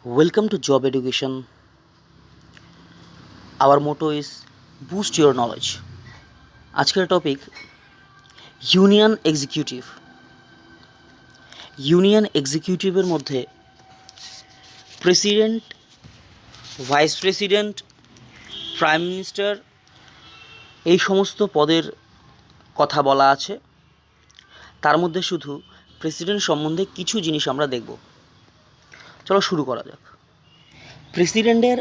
Welcome to Job Education. Our motto is Boost Your Knowledge. আজকের topic union executive. Union এক্সিকিউটিভের মধ্যে president, vice president, prime minister এই সমস্ত পদের কথা বলা আছে। তার মধ্যে শুধু প্রেসিডেন্ট সম্বন্ধে কিছু জিনিস আমরা দেখব। চলো শুরু করা যাক। প্রেসিডেন্টের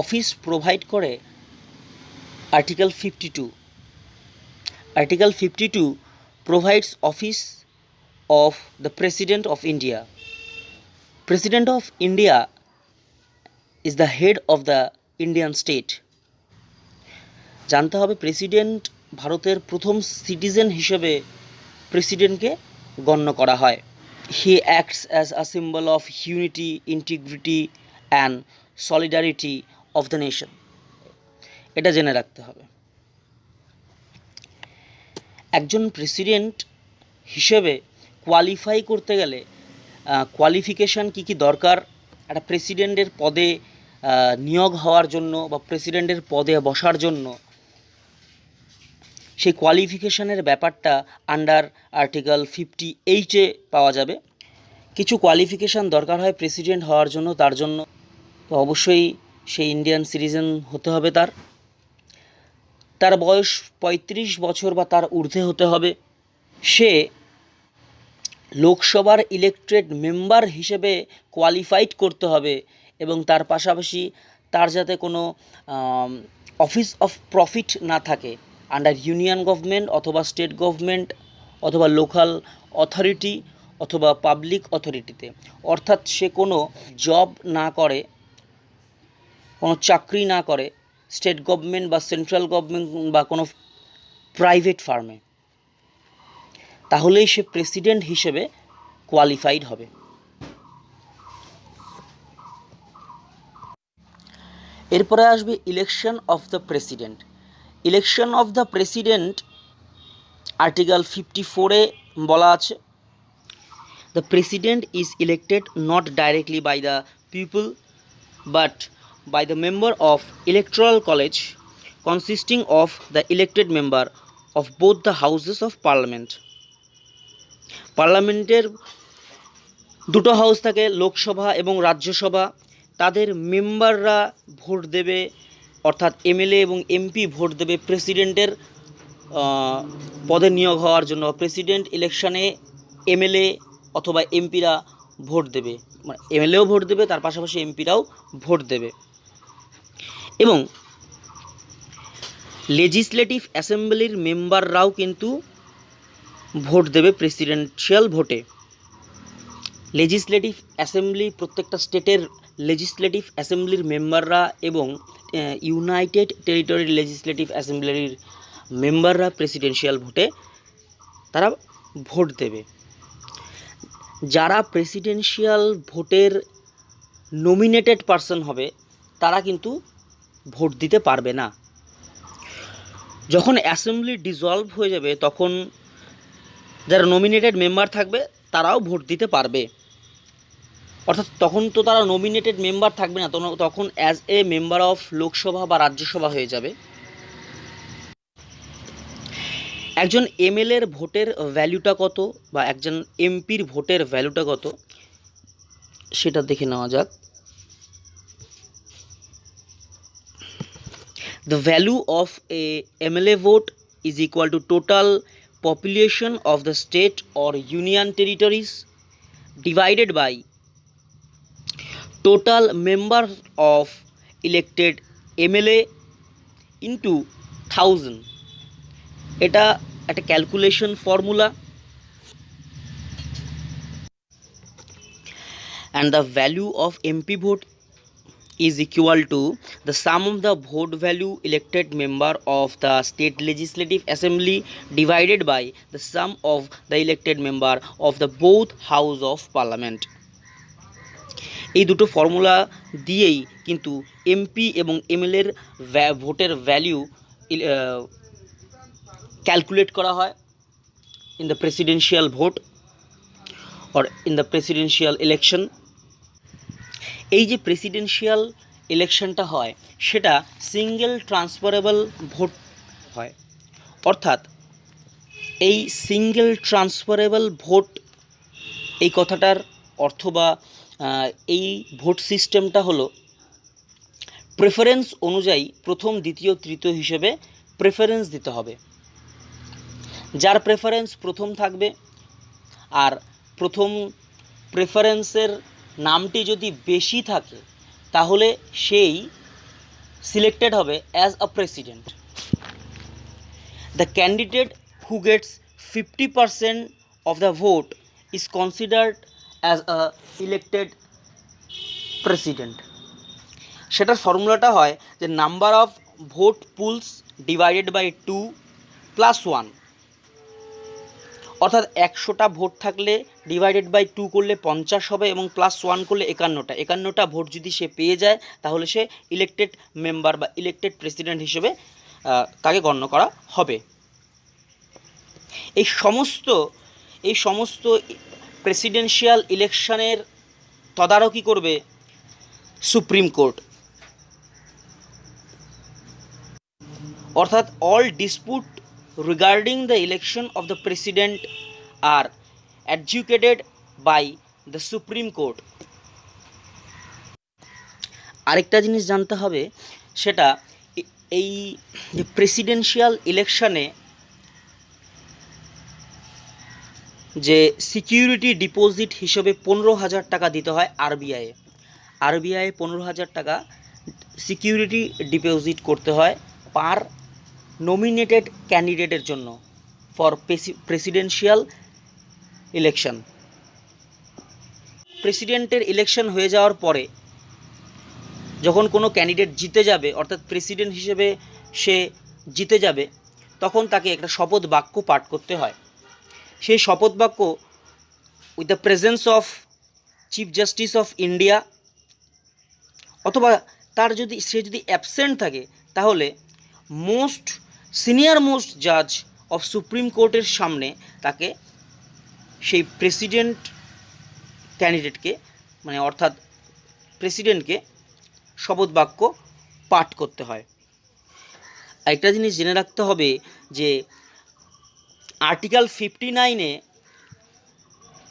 অফিস প্রোভাইড করে Article 52. Article 52 provides office of the President of India. President of India is the head of the Indian state. জানতে হবে প্রেসিডেন্ট ভারতের প্রথম সিটিজেন হিসেবে প্রেসিডেন্টকে গণ্য করা হয়। He acts as a symbol of unity, integrity and solidarity of the nation. এটা জেনে রাখতে হবে। একজন প্রেসিডেন্ট হিসেবে কোয়ালিফাই করতে গেলে কোয়ালিফিকেশান কী কী দরকার, একটা প্রেসিডেন্টের পদে নিয়োগ হওয়ার জন্য বা প্রেসিডেন্টের পদে বসার জন্য সেই কোয়ালিফিকেশানের ব্যাপারটা আন্ডার আর্টিকেল 58-এ পাওয়া যাবে। কিছু কোয়ালিফিকেশান দরকার হয় প্রেসিডেন্ট হওয়ার জন্য, তার জন্য তো অবশ্যই সেই ইন্ডিয়ান সিটিজেন হতে হবে, তার বয়স 35 বছর বা তার ঊর্ধ্বে হতে হবে, সে লোকসভার ইলেক্টেড মেম্বার হিসেবে কোয়ালিফাইড করতে হবে এবং তার পাশাপাশি তার যাতে কোনো অফিস অফ প্রফিট না থাকে আন্ডার ইউনিয়ন গভর্নমেন্ট অথবা স্টেট গভর্নমেন্ট অথবা লোকাল অথরিটি অথবা পাবলিক অথরিটিতে, অর্থাৎ সে কোনো জব না করে, কোনো চাকরি না করে স্টেট গভর্নমেন্ট বা সেন্ট্রাল গভর্নমেন্ট বা কোনো প্রাইভেট ফার্মে, তাহলেই সে প্রেসিডেন্ট হিসেবে কোয়ালিফাইড হবে। এরপরে আসবে election of the president. Election of the president article 54-এ বলা আছে, the president is elected not directly by the people but by the member of electoral college consisting of the elected member of both the houses of parliament. পার্লামেন্টের দুটো house থাকে, লোকসভা এবং রাজ্যসভা, তাদের মেম্বাররা vote দেবে, অর্থাৎ এমএলএ এবং এমপি ভোট দেবে প্রেসিডেন্টের পদে নিয়োগ হওয়ার জন্য। প্রেসিডেন্ট ইলেকশনে এমএলএ অথবা এমপিরা ভোট দেবে, মানে এমএলএও ভোট দেবে, তার পাশাপাশি এমপিরাও ভোট দেবে। এবং লেজিসলেটিভ অ্যাসেম্বলির মেম্বাররাও কিন্তু ভোট দেবে প্রেসিডেন্সিয়াল ভোটে। লেজিসলেটিভ অ্যাসেম্বলি, প্রত্যেকটা স্টেটের লেজিসলেটিভ অ্যাসেম্বলির মেম্বাররা এবং ইউনাইটেড টেরিটরির লেজিসলেটিভ অ্যাসেম্বলির মেম্বাররা প্রেসিডেন্সিয়াল ভোটে তারা ভোট দেবে। যারা প্রেসিডেন্সিয়াল ভোটের নমিনেটেড পারসন হবে তারা কিন্তু ভোট দিতে পারবে না। যখন অ্যাসেম্বলি ডিসলভ হয়ে যাবে তখন যারা নমিনেটেড মেম্বার থাকবে তারাও ভোট দিতে পারবে, অর্থাৎ তখন তো তারা নমিনেটেড মেম্বার থাকবে না, তখন as a member of Lok Sabha বা রাজ্যসভা হয়ে যাবে। একজন এমএলএর ভোটের ভ্যালুটা কত বা একজন এমপির ভোটের ভ্যালুটা কত সেটা দেখে নেওয়া যাক। The value of a MLA vote is equal to total population of the state or union territories divided by total members of elected MLA into 1000. এটা একটা calculation formula. And the value of MP vote is equal to the sum of the vote value elected member of the state legislative assembly divided by the sum of the elected member of the both house of parliament. এই দুটো formula দিয়েই কিন্তু MP এবং এমএলএর ভোটের value calculate করা হয় in the presidential vote or in the presidential election. এই যে প্রেসিডেন্সিয়াল ইলেকশনটা হয় সেটা সিঙ্গেল ট্রান্সফারেবল ভোট হয়, অর্থাৎ এই সিঙ্গেল ট্রান্সফারেবল ভোট এই কথাটার অর্থ বা এই ভোট সিস্টেমটা হলো প্রেফারেন্স অনুযায়ী প্রথম, দ্বিতীয়, তৃতীয় হিসেবে প্রেফারেন্স দিতে হবে। যার প্রেফারেন্স প্রথম থাকবে আর প্রথম প্রেফারেন্সের নামটি যদি বেশি থাকে তাহলে সেই সিলেক্টেড হবে as a president. The candidate who Gates 50% of the vote is considered as a elected president. সেটার ফর্মুলাটা হয় যে number of vote polls divided by 2 plus 1, অর্থাৎ 100টা ভোট থাকলে ডিভাইডেড বাই 2 করলে 50 হবে এবং প্লাস 1 করলে 51টা ভোট যদি সে পেয়ে যায় তাহলে সে ইলেক্টেড মেম্বার বা ইলেক্টেড প্রেসিডেন্ট হিসেবে তাকে গণ্য করা হবে। এই সমস্ত প্রেসিডেন্সিয়াল ইলেকশনের তদারকি করবে সুপ্রিম কোর্ট, অর্থাৎ all dispute regarding the election of the president are adjudicated by the supreme court. আরেকটা জিনিস জানতে হবে, সেটা এই যে প্রেসিডেন্সিয়াল ইলেকশনে যে সিকিউরিটি ডিপোজিট হিসেবে 15,000 টাকা দিতে হয় আরবিআইয়ে 15,000 টাকা সিকিউরিটি ডিপোজিট করতে হয় পার নমিনেটেড ক্যান্ডিডেটের জন্য ফর প্রেসিডেন্সিয়াল ইলেকশন। প্রেসিডেন্টের ইলেকশন হয়ে যাওয়ার পরে যখন কোনো ক্যান্ডিডেট জিতে যাবে, অর্থাৎ প্রেসিডেন্ট হিসেবে সে জিতে যাবে, তখন তাকে একটা শপথ বাক্য পাঠ করতে হয়। সেই শপথ বাক্য with the presence of chief justice of India, অথবা সে যদি অ্যাবসেন্ট থাকে তাহলে সিনিয়র মোস্ট জাজ অফ সুপ্রিম কোর্টের সামনে তাকে সেই প্রেসিডেন্ট ক্যান্ডিডেটকে অর্থাৎ প্রেসিডেন্টকে শপথ বাক্য পাঠ করতে হয়। একটা জিনিস জেনে রাখতে হবে যে আর্টিকেল 59-এ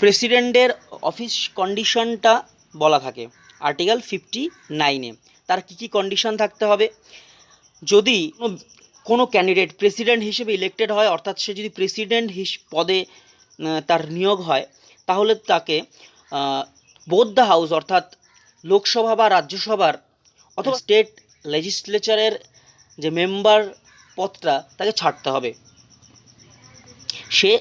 প্রেসিডেন্টের অফিস কন্ডিশনটা বলা থাকে। আর্টিকেল 59-এ তার কী কন্ডিশন থাকতে হবে, যদি কোনো ক্যান্ডিডেট প্রেসিডেন্ট হিসেবে ইলেক্টেড হয়, অর্থাৎ সে যদি প্রেসিডেন্ট পদে তার নিয়োগ হয়, তাহলে তাকে বোথ দ্য হাউস অর্থাৎ লোকসভা বা রাজ্যসভার অথবা স্টেট লেজিসলেচারের যে মেম্বার পদটা তাকে ছাড়তে হবে। সে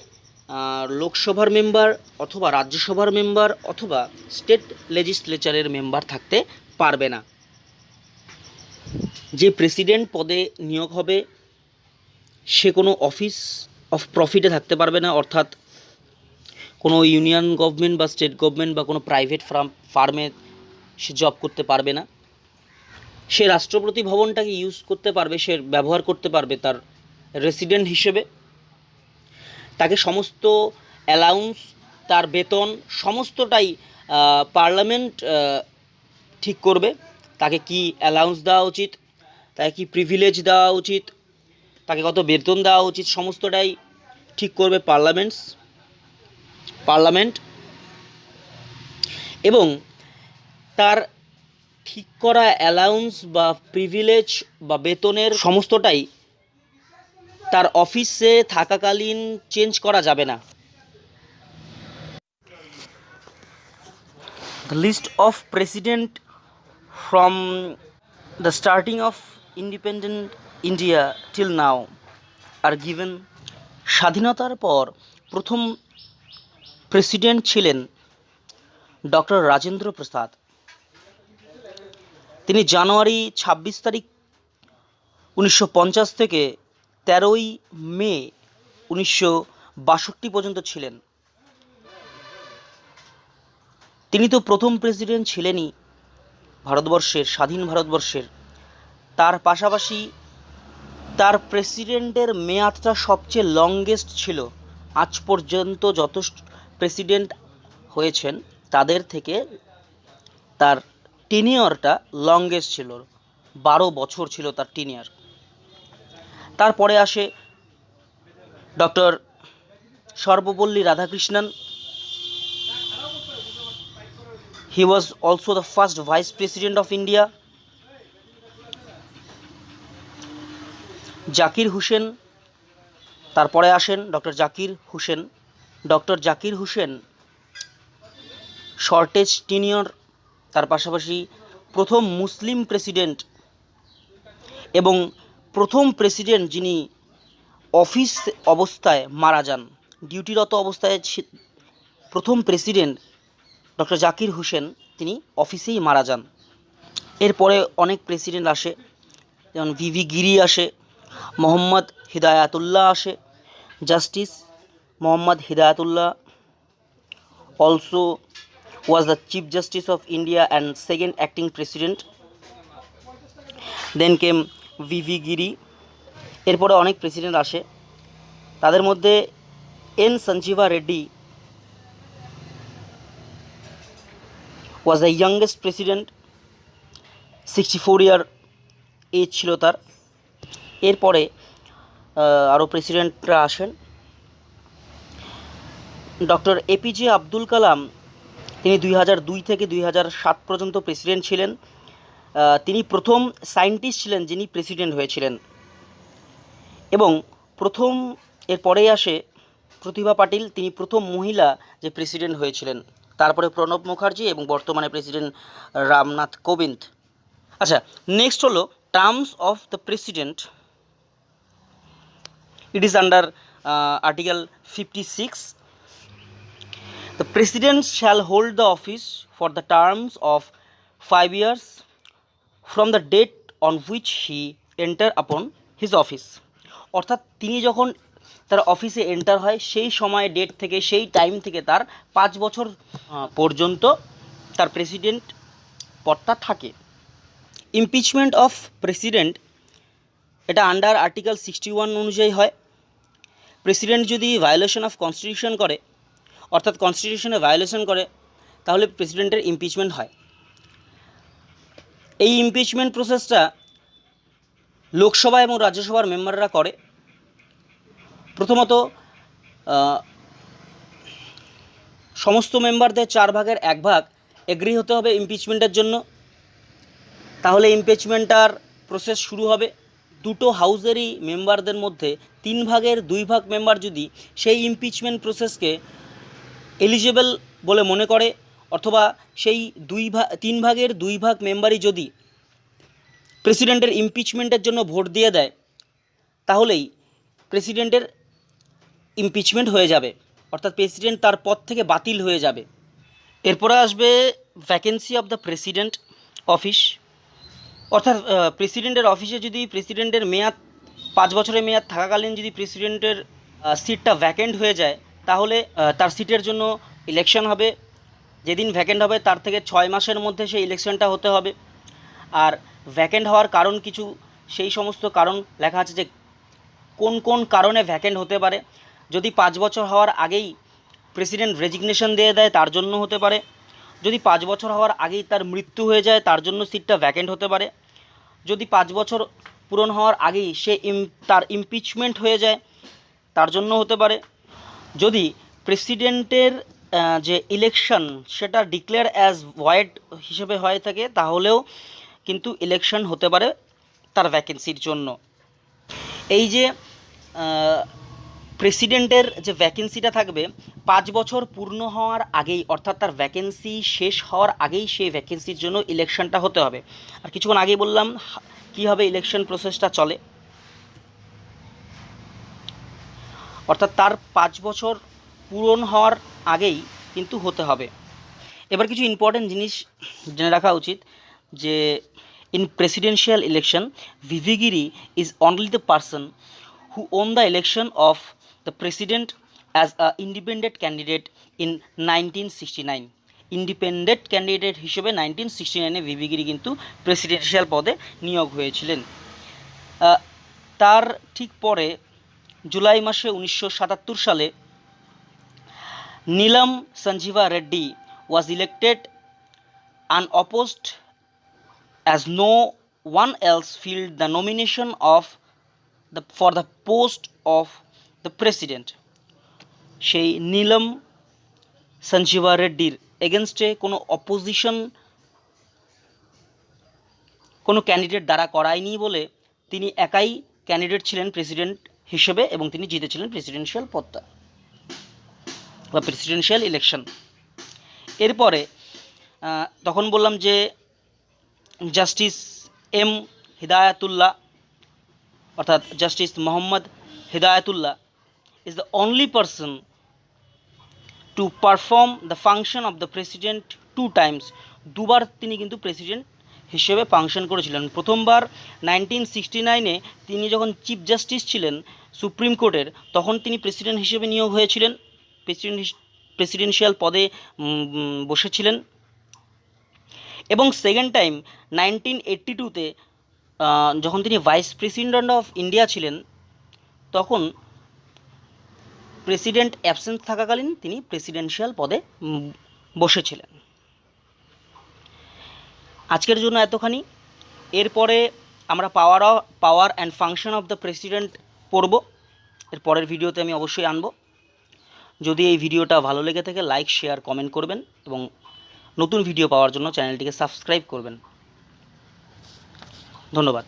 লোকসভার মেম্বার অথবা রাজ্যসভার মেম্বার অথবা স্টেট লেজিসলেচারের মেম্বার থাকতে পারবে না। যে প্রেসিডেন্ট পদে নিয়োগ হবে সে কোনো অফিস অফ প্রফিটে থাকতে পারবে না, অর্থাৎ কোনো ইউনিয়ন গভর্নমেন্ট বা স্টেট গভর্নমেন্ট বা কোনো প্রাইভেট ফার্মে সে জব করতে পারবে না। সে রাষ্ট্রপতি ভবনটাকে ইউজ করতে পারবে, সে ব্যবহার করতে পারবে তার রেসিডেন্ট হিসেবে। তাকে সমস্ত অ্যালাউন্স, তার বেতন সমস্তটাই পার্লামেন্ট ঠিক করবে। তাকে কি অ্যালাউন্স দেওয়া উচিত, তাকে কি প্রিভিলেজ দেওয়া উচিত, তাকে কত বেতন দেওয়া উচিত, সমস্তটাই ঠিক করবে পার্লামেন্ট। এবং তার ঠিক করা অ্যালাউন্স বা প্রিভিলেজ বা বেতনের সমস্তটাই তার অফিসে থাকাকালীন চেঞ্জ করা যাবে না। The list of president from the starting of independent India till now are given. স্বাধীনতার পর প্রথম প্রেসিডেন্ট ছিলেন ডক্টর রাজেন্দ্র প্রসাদ। তিনি জানুয়ারি 26 তারিখ 1950 থেকে 13ই মে 1962 পর্যন্ত ছিলেন। তিনি তো প্রথম প্রেসিডেন্ট ছিলেনই ভারতবর্ষের, স্বাধীন ভারতবর্ষের। তার পাশাপাশি তার প্রেসিডেন্টের মেয়াদটা সবচেয়ে লংগেস্ট ছিল। আজ পর্যন্ত যত প্রেসিডেন্ট হয়েছেন তাদের থেকে তার টেনিয়রটা লংগেস্ট ছিল, 12 বছর ছিল তার টেনিয়র। তারপরে আসে doctor Sarvepalli Radhakrishnan. He was also the first vice president of India. Zakir Hussain, তারপরে আসেন doctor Zakir Hussain. Doctor Zakir Hussain shortage tenure, তার পাশাপাশি প্রথম মুসলিম প্রেসিডেন্ট এবং প্রথম প্রেসিডেন্ট যিনি অফিস অবস্থায় মারা যান, ডিউটিরত অবস্থায় প্রথম প্রেসিডেন্ট ডক্টর জাকির হুসেন, তিনি অফিসেই মারা যান। এরপরে অনেক প্রেসিডেন্ট আসে, যেমন ভিভি গিরি আসে, মোহাম্মদ হিদায়াতুল্লাহ আসে, justice Mohammad Hidayatullah also was the Chief Justice of India and second acting president. Then came V V Giri. এরপরে অনেক প্রেসিডেন্ট আসে, তাদের মধ্যে N Sanjiva Reddy was the youngest president, 64 year age ছিল তার। এরপরে আরও প্রেসিডেন্টরা আসেন। ডক্টর এপিজে আব্দুল কালাম, তিনি 2002 থেকে 2007 পর্যন্ত প্রেসিডেন্ট ছিলেন। তিনি প্রথম সায়েন্টিস্ট ছিলেন যিনি প্রেসিডেন্ট হয়েছিলেন। এবং এরপরেই আসে প্রতিভা পাটিল, তিনি প্রথম মহিলা যে প্রেসিডেন্ট হয়েছিলেন। তারপরে প্রণব মুখার্জি এবং বর্তমানে প্রেসিডেন্ট রামনাথ কোবিন্দ। আচ্ছা, নেক্সট হলো terms of the president. It is under article 56. The President shall hold the office for the terms of 5 years from the date on which he enter upon his office. অর্থাৎ তিনি যখন তার অফিসে enter হয় সেই সময় date থেকে, সেই টাইম থেকে তার 5 বছর পর্যন্ত তার প্রেসিডেন্ট পদটা থাকে। ইমপিচমেন্ট অফ প্রেসিডেন্ট, এটা আন্ডার আর্টিকেল 61 অনুযায়ী হয়। প্রেসিডেন্ট যদি ভায়োলেশন অফ কনস্টিটিউশন করে, অর্থাৎ কনস্টিটিউশনে ভায়োলেশন করে, তাহলে প্রেসিডেন্টের ইমপিচমেন্ট হয়। এই ইমপিচমেন্ট প্রসেসটা লোকসভা এবং রাজ্যসভার মেম্বাররা করে। প্রথমত সমস্ত মেম্বারদের 4 ভাগের 1 ভাগ এগ্রি হতে হবে ইমপিচমেন্টের জন্য, তাহলে ইমপিচমেন্টটার প্রসেস শুরু হবে। দুটো হাউসেরই মেম্বারদের মধ্যে 3 ভাগের 2 ভাগ মেম্বার যদি সেই ইমপিচমেন্ট প্রসেসকে এলিজেবল বলে মনে করে, অথবা সেই 3 ভাগের 2 ভাগ মেম্বারই যদি প্রেসিডেন্টের ইমপিচমেন্টের জন্য ভোট দিয়ে দেয়, তাহলেই প্রেসিডেন্টের ইমপিচমেন্ট হয়ে যাবে, অর্থাৎ প্রেসিডেন্ট তার পদ থেকে বাতিল হয়ে যাবে। এরপরে আসবে vacancy of the president office. অর্থাৎ প্রেসিডেন্টের অফিসে যদি প্রেসিডেন্টের মেয়াদ 5 বছরের মেয়াদ থাকাকালীন যদি প্রেসিডেন্টের সিটটা ভ্যাকেন্ট হয়ে যায়, তাহলে তার সিটের জন্য ইলেকশন হবে। যেদিন ভ্যাকেন্ট হবে তার থেকে 6 মাসের মধ্যে সেই ইলেকশনটা হতে হবে। আর ভ্যাকেন্ট হওয়ার কারণ কিছু, সেই সমস্ত কারণ লেখা আছে যে কোন কোন কারণে ভ্যাকেন্ট হতে পারে। যদি 5 বছর হওয়ার আগেই প্রেসিডেন্ট রেজিগনেশন দিয়ে দেয়, তার জন্য হতে পারে। যদি 5 বছর হওয়ার আগেই তার মৃত্যু হয়ে যায়, তার জন্য সিটটা ভ্যাকেন্ট হতে পারে। যদি 5 বছর পূরণ হওয়ার আগেই তার ইমপিচমেন্ট হয়ে যায়, তার জন্য হতে পারে। যদি প্রেসিডেন্টের যে ইলেকশন সেটা ডিক্লেয়ার অ্যাজ ভয়েড হিসেবে হয়ে থাকে, তাহলেও কিন্তু ইলেকশন হতে পারে তার ভ্যাকেন্সির জন্য। এই যে প্রেসিডেন্টের যে ভ্যাকেন্সিটা থাকবে 5 বছর পূর্ণ হওয়ার আগেই, অর্থাৎ তার ভ্যাকেন্সি শেষ হওয়ার আগেই সেই ভ্যাকেন্সির জন্য ইলেকশনটা হতে হবে। আর কিছুক্ষণ আগেই বললাম কীভাবে ইলেকশন প্রসেসটা চলে, অর্থাৎ তার 5 বছর পূরণ হওয়ার আগেই কিন্তু হতে হবে। এবার কিছু ইম্পর্টেন্ট জিনিস জেনে রাখা উচিত যে in presidential election V V Giri is only the person who won the election of the president as a independent candidate in 1969. Independent candidate হিসেবে 1969-এ ভিভি গিরি কিন্তু প্রেসিডেন্সিয়াল পদে নিয়োগ হয়েছিলেন। তার ঠিক পরে জুলাই মাসে 1977 সালে Neelam Sanjiva Reddy was elected unopposed as no one else filled the nomination of for the post of the president. সেই নীলম সঞ্জীবা রেড্ডির এগেনস্টে কোনো অপোজিশন কোনো ক্যান্ডিডেট দ্বারা করায়নি বলে তিনি একাই ক্যান্ডিডেট ছিলেন প্রেসিডেন্ট হিসেবে এবং তিনি জিতেছিলেন প্রেসিডেন্সিয়াল পদটা বা প্রেসিডেন্সিয়াল ইলেকশন। এরপরে তখন বললাম যে জাস্টিস এম হিদায়াতুল্লাহ অর্থাৎ justice Mohammad Hidayatullah is the only person to perform the function of the president two times. দুবার তিনি কিন্তু প্রেসিডেন্ট হিসেবে ফাংশন করেছিলেন। প্রথমবার 1969-এ তিনি যখন চিফ জাস্টিস ছিলেন সুপ্রিম কোর্টের, তখন তিনি প্রেসিডেন্ট হিসেবে নিয়োগ হয়েছিলেন, প্রেসিডেন্সিয়াল পদে বসেছিলেন। এবং সেকেন্ড টাইম 1982-তে যখন তিনি ভাইস প্রেসিডেন্ট অফ ইন্ডিয়া ছিলেন, তখন প্রেসিডেন্ট অ্যাবসেন্স থাকাকালীন তিনি প্রেসিডেন্সিয়াল পদে বসেছিলেন। আজকের জন্য এতখানি। এরপরে আমরা power and function of the president পড়ব। এর পরের ভিডিওতে আমি অবশ্যই আনব। যদি এই ভিডিওটা ভালো লেগে থাকে লাইক শেয়ার কমেন্ট করবেন এবং নতুন ভিডিও পাওয়ার জন্য চ্যানেলটিকে সাবস্ক্রাইব করবেন। ধন্যবাদ।